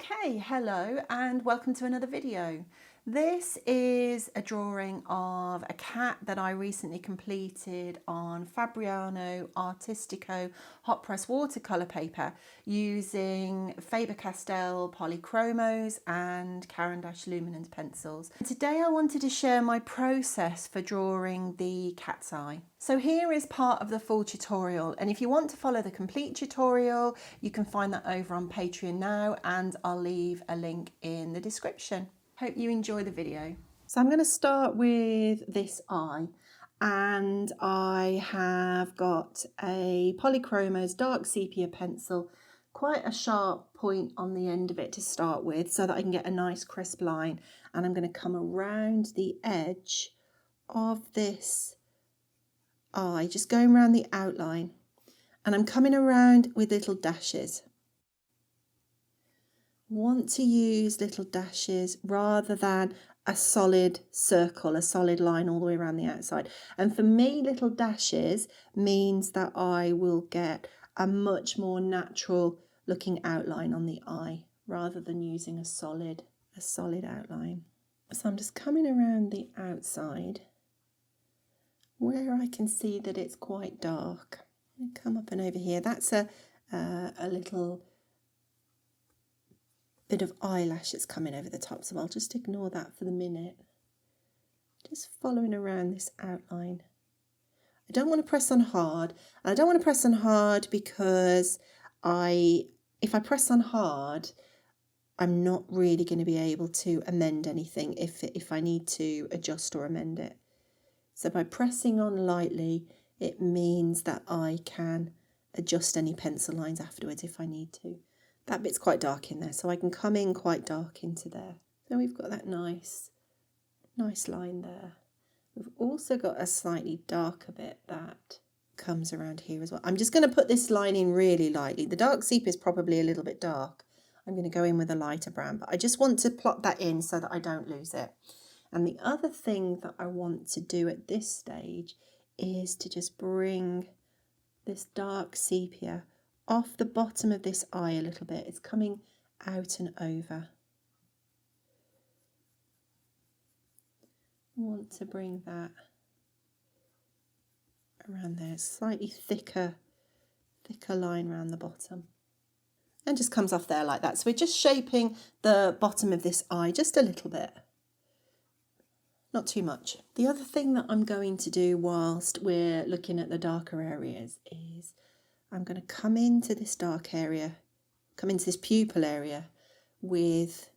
Okay, hello and welcome to another video. This is a drawing of a cat that I recently completed on Fabriano Artistico hot press watercolor paper using Faber-Castell polychromos and Caran d'Ache luminance pencils. Today I wanted to share my process for drawing the cat's eye. So here is part of the full tutorial, and if you want to follow the complete tutorial you can find that over on Patreon now, and I'll leave a link in the description. Hope you enjoy the video. So I'm going to start with this eye, and I have got a Polychromos dark sepia pencil, quite a sharp point on the end of it to start with so that I can get a nice crisp line, and I'm going to come around the edge of this eye, just going around the outline, and I'm coming around with little dashes. Want to use little dashes rather than a solid circle, a solid line all the way around the outside. And for me, little dashes means that I will get a much more natural looking outline on the eye rather than using a solid outline. So I'm just coming around the outside where I can see that it's quite dark. Come up and over here. That's a little bit of eyelash that's coming over the top, so I'll just ignore that for the minute. Just following around this outline. I don't want to press on hard, and I don't want to press on hard because if I press on hard, I'm not really going to be able to amend anything if I need to adjust or amend it. So by pressing on lightly, it means that I can adjust any pencil lines afterwards if I need to. That bit's quite dark in there, so I can come in quite dark into there. So we've got that nice line there. We've also got a slightly darker bit that comes around here as well. I'm just going to put this line in really lightly. The dark sepia is probably a little bit dark. I'm going to go in with a lighter brown, but I just want to plot that in so that I don't lose it. And the other thing that I want to do at this stage is to just bring this dark sepia off the bottom of this eye a little bit. It's coming out and over. I want to bring that around there. Slightly thicker line around the bottom. And just comes off there like that. So we're just shaping the bottom of this eye just a little bit. Not too much. The other thing that I'm going to do whilst we're looking at the darker areas is I'm going to come into this dark area, come into this pupil area with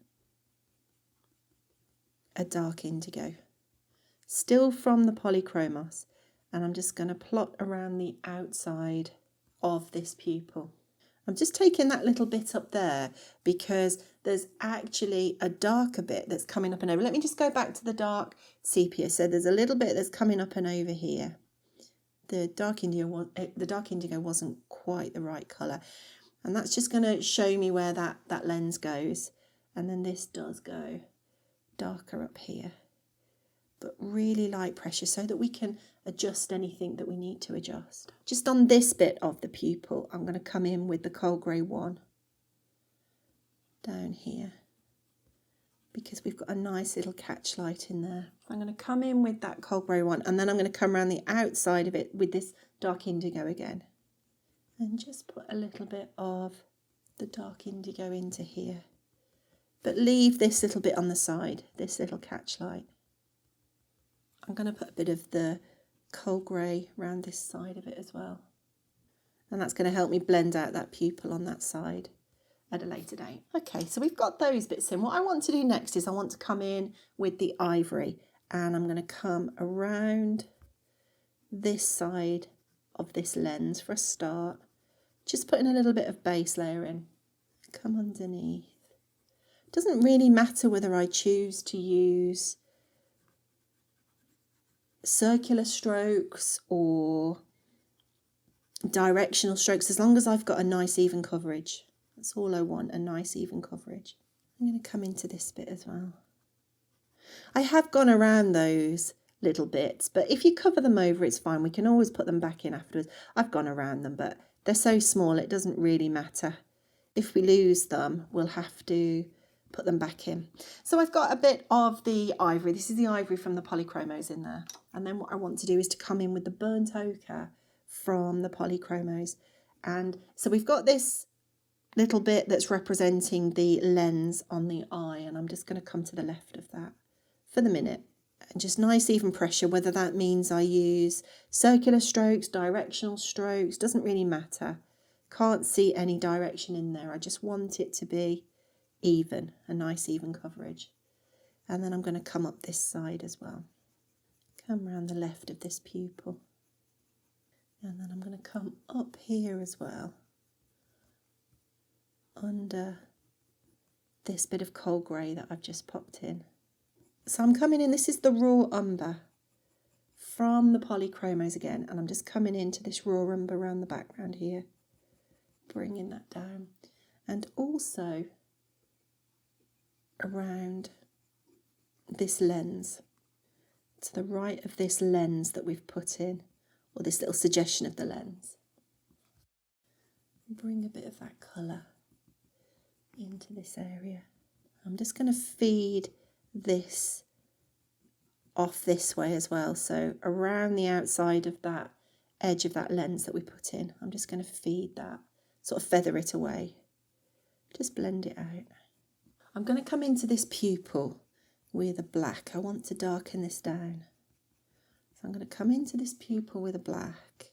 a dark indigo, still from the polychromos, and I'm just going to plot around the outside of this pupil. I'm just taking that little bit up there because there's actually a darker bit that's coming up and over. Let me just go back to the dark sepia. So there's a little bit that's coming up and over here. The dark indigo wasn't quite the right colour, and that's just going to show me where that lens goes. And then this does go darker up here, but really light pressure so that we can adjust anything that we need to adjust. Just on this bit of the pupil, I'm going to come in with the cold grey one down here because we've got a nice little catch light in there. I'm going to come in with that cold grey one, and then I'm going to come around the outside of it with this dark indigo again and just put a little bit of the dark indigo into here, but leave this little bit on the side, this little catch light. I'm going to put a bit of the cold grey around this side of it as well, and that's going to help me blend out that pupil on that side at a later date. Okay, so we've got those bits in. What I want to do next is I want to come in with the ivory, and I'm going to come around this side of this lens for a start, just putting a little bit of base layer in. Come underneath. It doesn't really matter whether I choose to use circular strokes or directional strokes, as long as I've got a nice even coverage. That's all I want, a nice even coverage. I'm going to come into this bit as well. I have gone around those little bits, but if you cover them over, it's fine. We can always put them back in afterwards. I've gone around them, but they're so small, it doesn't really matter if we lose them, we'll have to put them back in. So I've got a bit of the ivory. This is the ivory from the polychromos in there. And then what I want to do is to come in with the burnt ochre from the polychromos. And so we've got this little bit that's representing the lens on the eye, and I'm just going to come to the left of that for the minute. And just nice even pressure, whether that means I use circular strokes, directional strokes, doesn't really matter. Can't see any direction in there. I just want it to be even, a nice even coverage. And then I'm going to come up this side as well. Come around the left of this pupil. And then I'm going to come up here as well, under this bit of coal grey that I've just popped in. So I'm coming in, this is the raw umber from the polychromos again, and I'm just coming into this raw umber around the background here, bringing that down, and also around this lens, to the right of this lens that we've put in, or this little suggestion of the lens. Bring a bit of that colour into this area. I'm just going to feed this off this way as well, so around the outside of that edge of that lens that we put in, I'm just going to feed that, sort of feather it away, just blend it out. I'm going to come into this pupil with a black. I want to darken this down, so I'm going to come into this pupil with a black,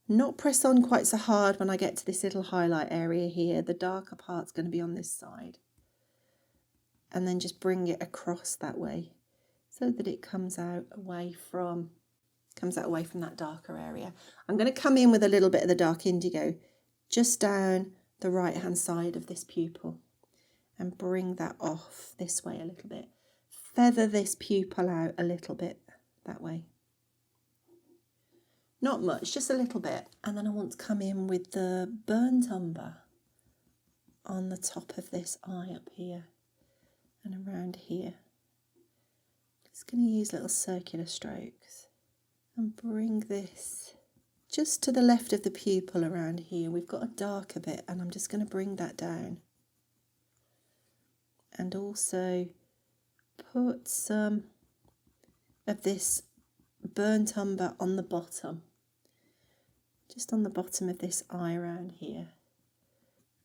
not press on quite so hard when I get to this little highlight area here. The darker part's going to be on this side, and then just bring it across that way so that it comes out away from that darker area. I'm going to come in with a little bit of the dark indigo just down the right hand side of this pupil and bring that off this way a little bit. Feather this pupil out a little bit that way. Not much, just a little bit. And then I want to come in with the burnt umber on the top of this eye up here and around here. Just going to use little circular strokes and bring this just to the left of the pupil around here. We've got a darker bit, and I'm just going to bring that down. And also put some of this burnt umber on the bottom, just on the bottom of this eye around here.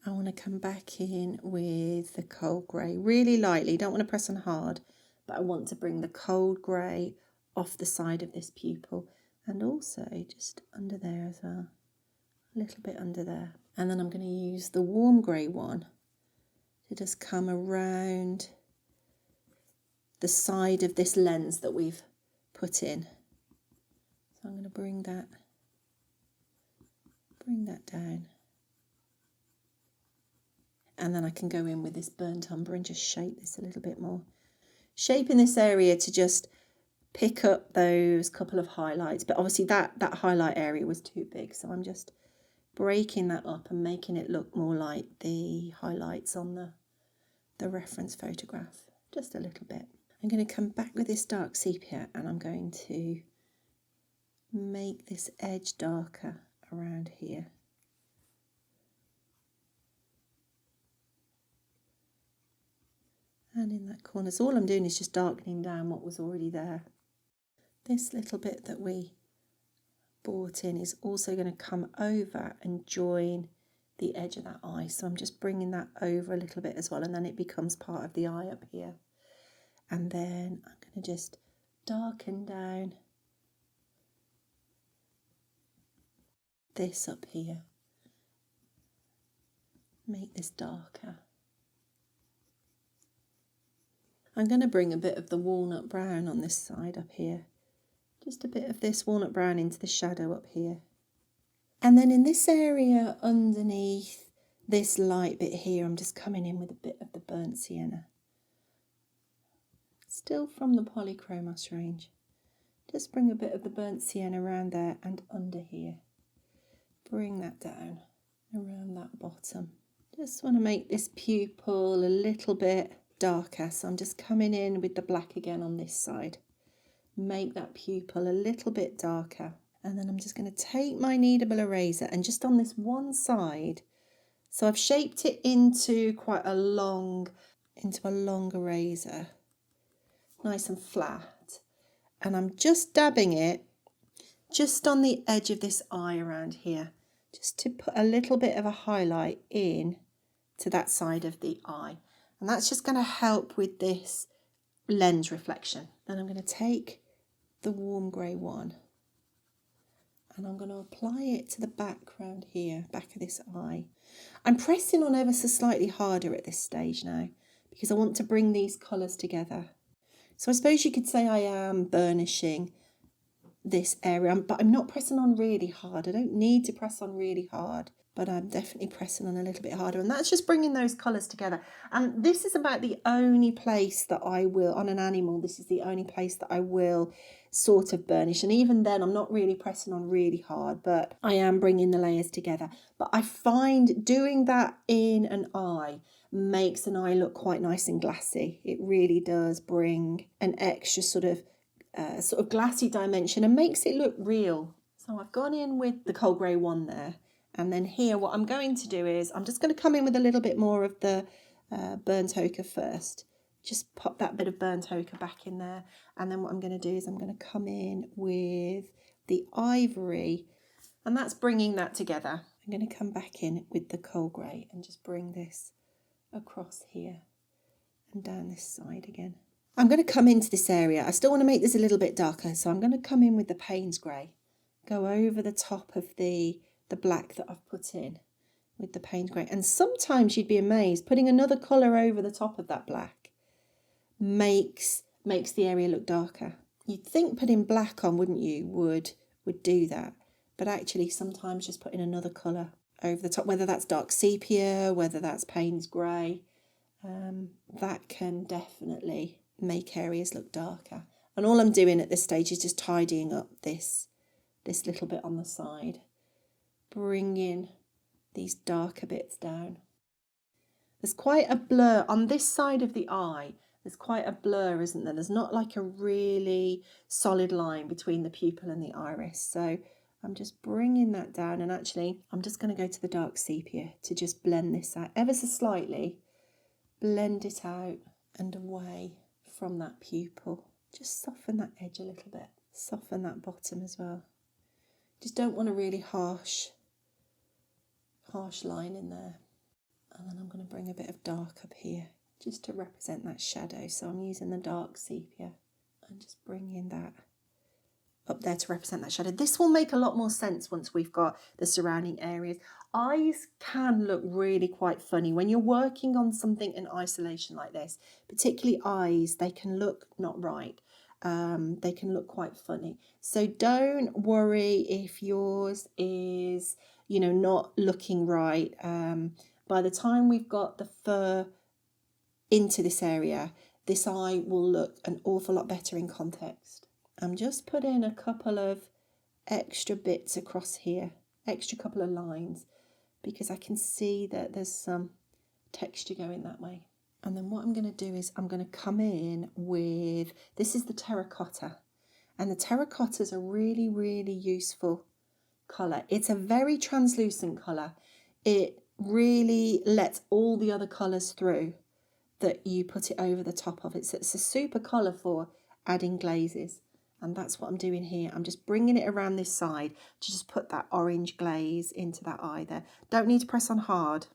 I want to come back in with the cold grey, really lightly, don't want to press on hard, but I want to bring the cold grey off the side of this pupil, and also just under there as well, a little bit under there. And then I'm going to use the warm grey one to just come around the side of this lens that we've put in. So I'm going to bring that down. And then I can go in with this burnt umber and just shape this a little bit more. Shaping this area to just pick up those couple of highlights. But obviously that highlight area was too big, so I'm just breaking that up and making it look more like the highlights on the reference photograph, just a little bit. I'm going to come back with this dark sepia, and I'm going to make this edge darker around here. And in that corner, so all I'm doing is just darkening down what was already there. This little bit that we brought in is also going to come over and join the edge of that eye. So I'm just bringing that over a little bit as well, and then it becomes part of the eye up here. And then I'm going to just darken down this up here. Make this darker. I'm going to bring a bit of the walnut brown on this side up here. Just a bit of this walnut brown into the shadow up here. And then in this area underneath this light bit here, I'm just coming in with a bit of the burnt sienna. Still from the Polychromos range. Just bring a bit of the burnt sienna around there and under here. Bring that down around that bottom. Just want to make this pupil a little bit darker, so I'm just coming in with the black again on this side. Make that pupil a little bit darker, and then I'm just going to take my kneadable eraser and just on this one side So I've shaped it into quite a long, into a long eraser, nice and flat. And I'm just dabbing it just on the edge of this eye around here, just to put a little bit of a highlight in to that side of the eye. And that's just going to help with this lens reflection. Then I'm going to take the warm grey one and I'm going to apply it to the background here, back of this eye. I'm pressing on ever so slightly harder at this stage now because I want to bring these colours together. So I suppose you could say I am burnishing this area, but I'm not pressing on really hard. I don't need to press on really hard, but I'm definitely pressing on a little bit harder, and that's just bringing those colours together. And this is about the only place that I will, on an animal, this is the only place that I will sort of burnish, and even then I'm not really pressing on really hard, but I am bringing the layers together. But I find doing that in an eye makes an eye look quite nice and glassy. It really does bring an extra sort of glassy dimension and makes it look real. So I've gone in with the cold grey one there, and then here what I'm going to do is I'm just going to come in with a little bit more of the burnt ochre first. Just pop that bit of burnt ochre back in there, and then what I'm going to do is I'm going to come in with the ivory, and that's bringing that together. I'm going to come back in with the cold grey and just bring this across here and down this side again. I'm going to come into this area. I still want to make this a little bit darker, so I'm going to come in with the Payne's grey, go over the top of the black that I've put in with the Payne's grey. And sometimes you'd be amazed, putting another colour over the top of that black makes the area look darker. You'd think putting black on, wouldn't you, would do that. But actually sometimes just putting another colour over the top, whether that's dark sepia, whether that's Payne's grey, that can definitely make areas look darker. And all I'm doing at this stage is just tidying up this little bit on the side, bringing these darker bits down. There's quite a blur on this side of the eye. There's quite a blur, isn't there? There's not like a really solid line between the pupil and the iris. So I'm just bringing that down, and actually I'm just going to go to the dark sepia to just blend this out ever so slightly, blend it out and away from that pupil. Just soften that edge a little bit, soften that bottom as well. Just don't want a really harsh line in there. And then I'm going to bring a bit of dark up here just to represent that shadow. So I'm using the dark sepia and just bringing that up there to represent that shadow. This will make a lot more sense once we've got the surrounding areas. Eyes can look really quite funny when you're working on something in isolation like this, particularly eyes. They can look not right. They can look quite funny. So don't worry if yours is, not looking right. By the time we've got the fur into this area, this eye will look an awful lot better in context. I'm just putting a couple of extra bits across here, extra couple of lines, because I can see that there's some texture going that way. And then what I'm going to do is I'm going to come in with, this is the terracotta. And the terracotta is a really, really useful colour. It's a very translucent colour. It really lets all the other colours through that you put it over the top of it. So it's a super colour for adding glazes. And that's what I'm doing here. I'm just bringing it around this side to just put that orange glaze into that eye there. Don't need to press on hard,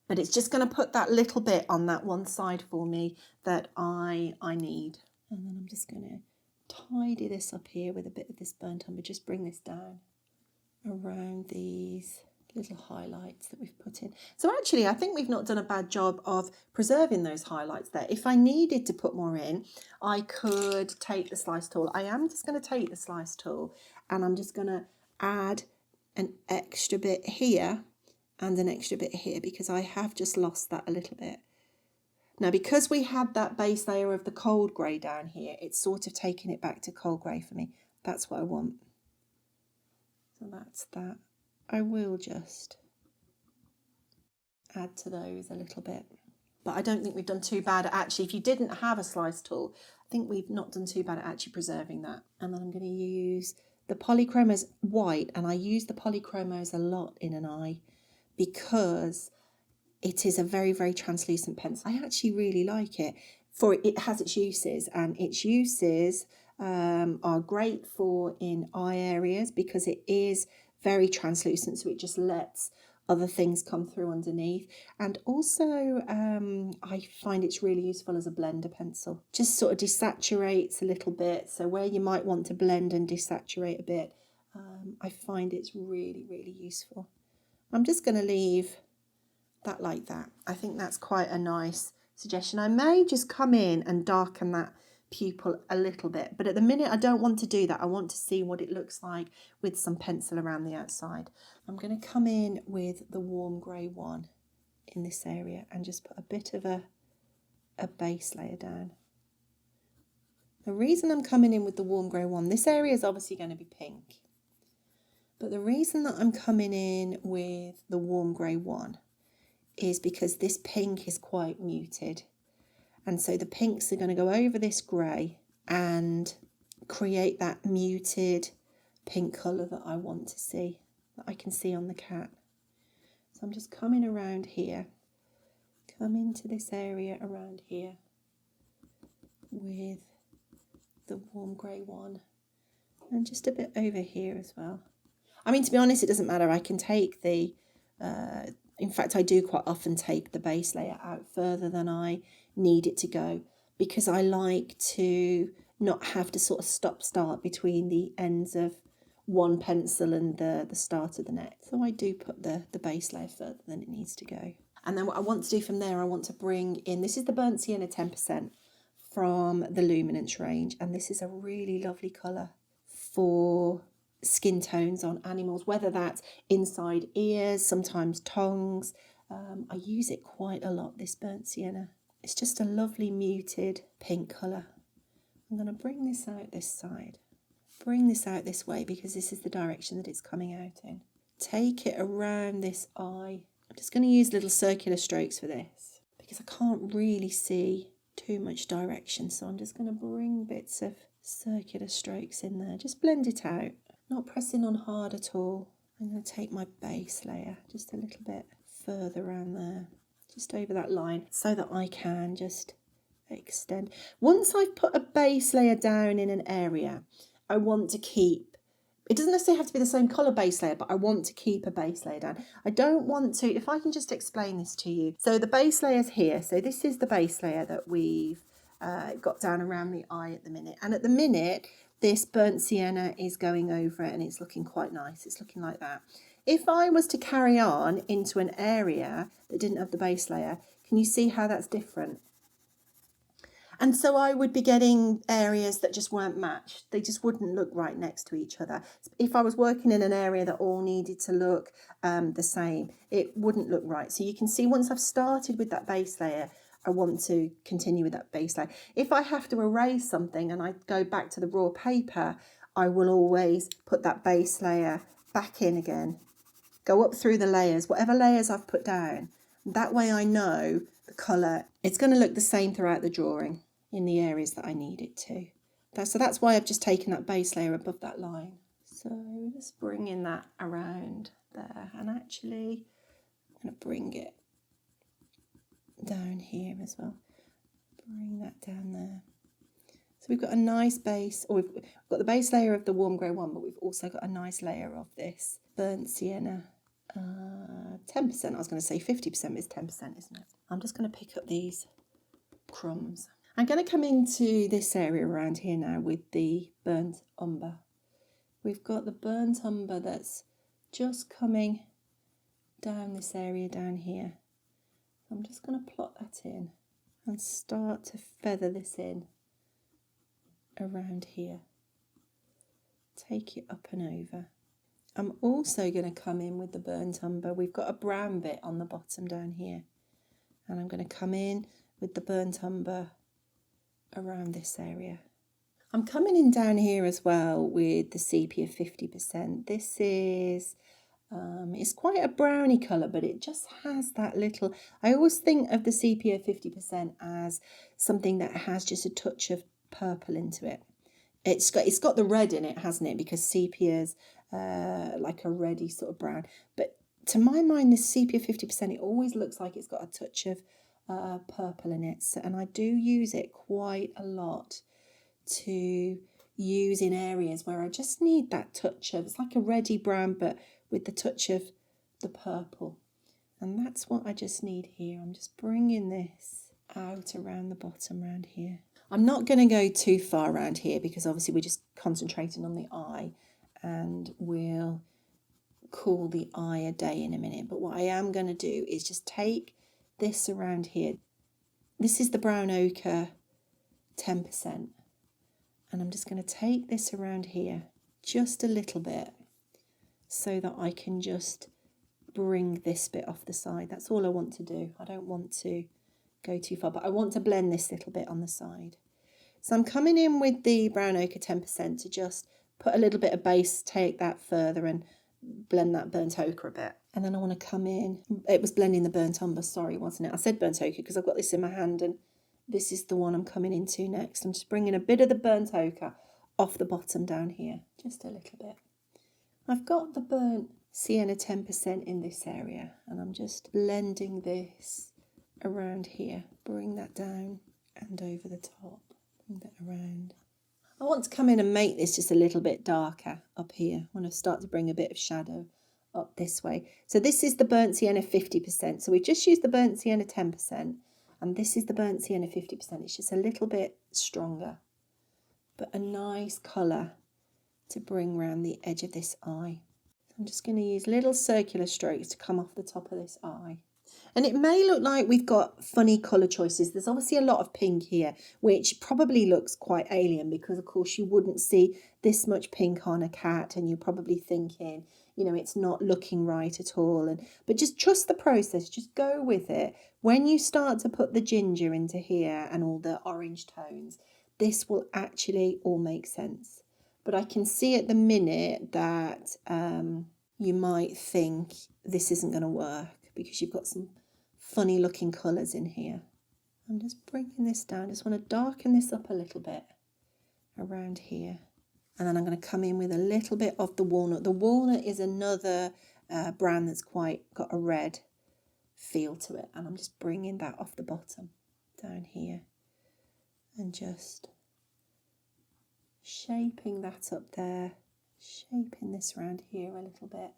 but it's just going to put that little bit on that one side for me that I need. And then I'm just going to tidy this up here with a bit of this burnt umber. Just bring this down around these little highlights that we've put in. So actually I think we've not done a bad job of preserving those highlights there. If I needed to put more in, I could take the slice tool. I am just going to take the slice tool and I'm just going to add an extra bit here and an extra bit here, because I have just lost that a little bit. Now because we had that base layer of the cold grey down here, it's sort of taking it back to cold grey for me. That's what I want. So that's that. I will just add to those a little bit. But I don't think we've done too bad at actually, if you didn't have a slice tool, I think we've not done too bad at actually preserving that. And then I'm going to use the polychromos white, and I use the polychromos a lot in an eye because it is a very, very translucent pencil. I actually really like it. For it has its uses, and its uses are great for in eye areas because it is very translucent, so it just lets other things come through underneath. And also I find it's really useful as a blender pencil. Just sort of desaturates a little bit, so where you might want to blend and desaturate a bit, I find it's really, really useful. I'm just going to leave that like that. I think that's quite a nice suggestion. I may just come in and darken that pupil a little bit, but at the minute I don't want to do that. I want to see what it looks like with some pencil around the outside. I'm going to come in with the warm grey one in this area and just put a bit of a base layer down. The reason I'm coming in with the warm grey one, this area is obviously going to be pink, but the reason that I'm coming in with the warm grey one is because this pink is quite muted, and so the pinks are going to go over this grey and create that muted pink colour that I want to see, that I can see on the cat. So I'm just coming around here, come into this area around here with the warm grey one, and just a bit over here as well. I mean, to be honest, it doesn't matter. I can take the in fact, I do quite often take the base layer out further than I need it to go, because I like to not have to sort of stop-start between the ends of one pencil and the start of the next. So I do put the base layer further than it needs to go. And then what I want to do from there, I want to bring in, this is the Burnt Sienna 10% from the Luminance range, and this is a really lovely colour for skin tones on animals, whether that's inside ears, sometimes tongues. I use it quite a lot, this Burnt Sienna. It's just a lovely muted pink colour. I'm going to bring this out this side, bring this out this way because this is the direction that it's coming out in. Take it around this eye. I'm just going to use little circular strokes for this because I can't really see too much direction, so I'm just going to bring bits of circular strokes in there. Just blend it out. Not pressing on hard at all. I'm going to take my base layer just a little bit further around there, just over that line, so that I can just extend. Once I've put a base layer down in an area, I want to keep, it doesn't necessarily have to be the same colour base layer, but I want to keep a base layer down. I don't want to, if I can just explain this to you. So the base layer's here. So this is the base layer that we've got down around the eye at the minute. And at the minute, this Burnt Sienna is going over it and it's looking quite nice. It's looking like that. If I was to carry on into an area that didn't have the base layer, can you see how that's different? And so I would be getting areas that just weren't matched. They just wouldn't look right next to each other. If I was working in an area that all needed to look the same, it wouldn't look right. So you can see once I've started with that base layer, I want to continue with that base layer. If I have to erase something and I go back to the raw paper, I will always put that base layer back in again. Go up through the layers, whatever layers I've put down. That way I know the colour. It's going to look the same throughout the drawing in the areas that I need it to. So that's why I've just taken that base layer above that line. So just bringing that around there, and actually I'm going to bring it down here as well. Bring that down there. So we've got a nice base, or we've got the base layer of the warm grey one, but we've also got a nice layer of this Burnt Sienna. 10%, I was going to say 50%, but it's 10%, isn't it? I'm just going to pick up these crumbs. I'm going to come into this area around here now with the burnt umber. We've got the burnt umber that's just coming down this area down here. I'm just going to plot that in and start to feather this in around here. Take it up and over. I'm also going to come in with the burnt umber. We've got a brown bit on the bottom down here. And I'm going to come in with the burnt umber around this area. I'm coming in down here as well with the sepia 50%. This is, it's quite a browny colour, but it just has that little, I always think of the sepia 50% as something that has just a touch of purple into it. It's got the red in it, hasn't it? Because sepia's like a reddy sort of brown. But to my mind, this sepia 50%, it always looks like it's got a touch of purple in it. So, and I do use it quite a lot to use in areas where I just need that touch of, it's like a reddy brown, but with the touch of the purple. And that's what I just need here. I'm just bringing this out around the bottom around here. I'm not going to go too far around here because obviously we're just concentrating on the eye, and we'll call the eye a day in a minute. But what I am going to do is just take this around here. This is the brown ochre 10%. And I'm just going to take this around here just a little bit so that I can just bring this bit off the side. That's all I want to do. I don't want to go too far, but I want to blend this little bit on the side. So I'm coming in with the brown ochre 10% to just put a little bit of base, take that further and blend that burnt ochre a bit. And then I want to come in, it was blending the burnt umber, sorry, wasn't it? I said burnt ochre because I've got this in my hand, and this is the one I'm coming into next. I'm just bringing a bit of the burnt ochre off the bottom down here, just a little bit. I've got the burnt sienna 10% in this area, and I'm just blending this around here. Bring that down and over the top. Bring that around. I want to come in and make this just a little bit darker up here. I want to start to bring a bit of shadow up this way. So this is the burnt sienna 50%. So we've just used the burnt sienna 10%. And this is the burnt sienna 50%. It's just a little bit stronger, but a nice colour to bring around the edge of this eye. I'm just going to use little circular strokes to come off the top of this eye. And it may look like we've got funny colour choices. There's obviously a lot of pink here, which probably looks quite alien because, of course, you wouldn't see this much pink on a cat, and you're probably thinking, you know, it's not looking right at all. But just trust the process. Just go with it. When you start to put the ginger into here and all the orange tones, this will actually all make sense. But I can see at the minute that you might think this isn't going to work because you've got some funny looking colours in here. I'm just bringing this down. I just want to darken this up a little bit around here. And then I'm going to come in with a little bit of the walnut. The walnut is another brown that's quite got a red feel to it. And I'm just bringing that off the bottom down here. And just shaping that up there. Shaping this around here a little bit.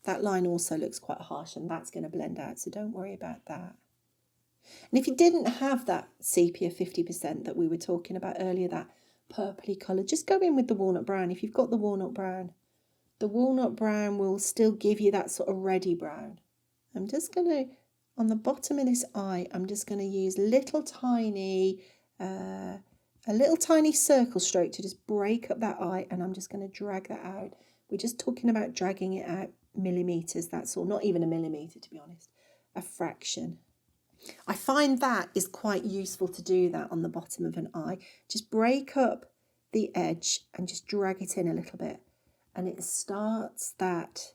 That line also looks quite harsh, and that's going to blend out. So don't worry about that. And if you didn't have that sepia 50% that we were talking about earlier, that purpley colour, just go in with the walnut brown. If you've got the walnut brown will still give you that sort of reddy brown. I'm just going to, on the bottom of this eye, I'm just going to use a little tiny circle stroke to just break up that eye, and I'm just going to drag that out. We're just talking about dragging it out millimetres, that's all, not even a millimetre to be honest, a fraction. I find that is quite useful to do that on the bottom of an eye. Just break up the edge and just drag it in a little bit. And it starts that,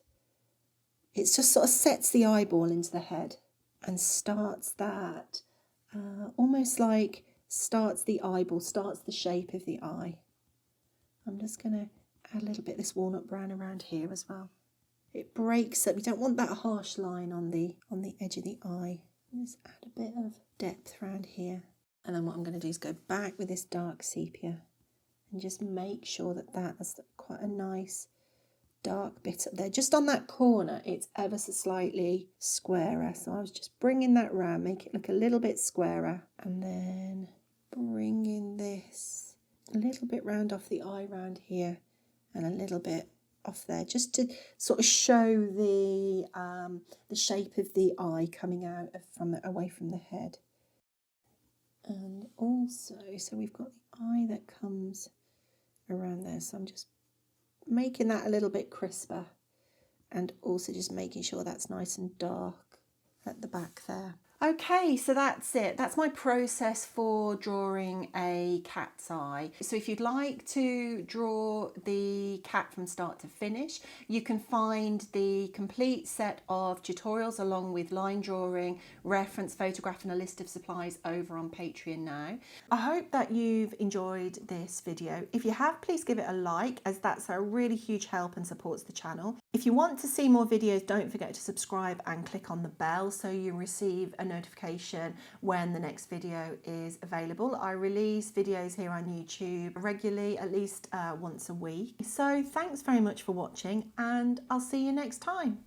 it just sort of sets the eyeball into the head and starts that, almost like starts the eyeball, starts the shape of the eye. I'm just going to add a little bit of this walnut brown around here as well. It breaks up, you don't want that harsh line on the edge of the eye. Just add a bit of depth around here. And then what I'm going to do is go back with this dark sepia and just make sure that that's quite a nice dark bit up there. Just on that corner, it's ever so slightly squarer. So I was just bringing that round, make it look a little bit squarer. And then bringing this a little bit round off the eye round here and a little bit off there, just to sort of show the shape of the eye coming out away from the head. And also, so we've got the eye that comes around there, so I'm just making that a little bit crisper, and also just making sure that's nice and dark at the back there. Okay, so that's it. That's my process for drawing a cat's eye. So if you'd like to draw the cat from start to finish, you can find the complete set of tutorials along with line drawing, reference photograph and a list of supplies over on Patreon now. I hope that you've enjoyed this video. If you have, please give it a like, as that's a really huge help and supports the channel. If you want to see more videos, don't forget to subscribe and click on the bell so you receive a notification when the next video is available. I release videos here on YouTube regularly, at least once a week. So thanks very much for watching, and I'll see you next time.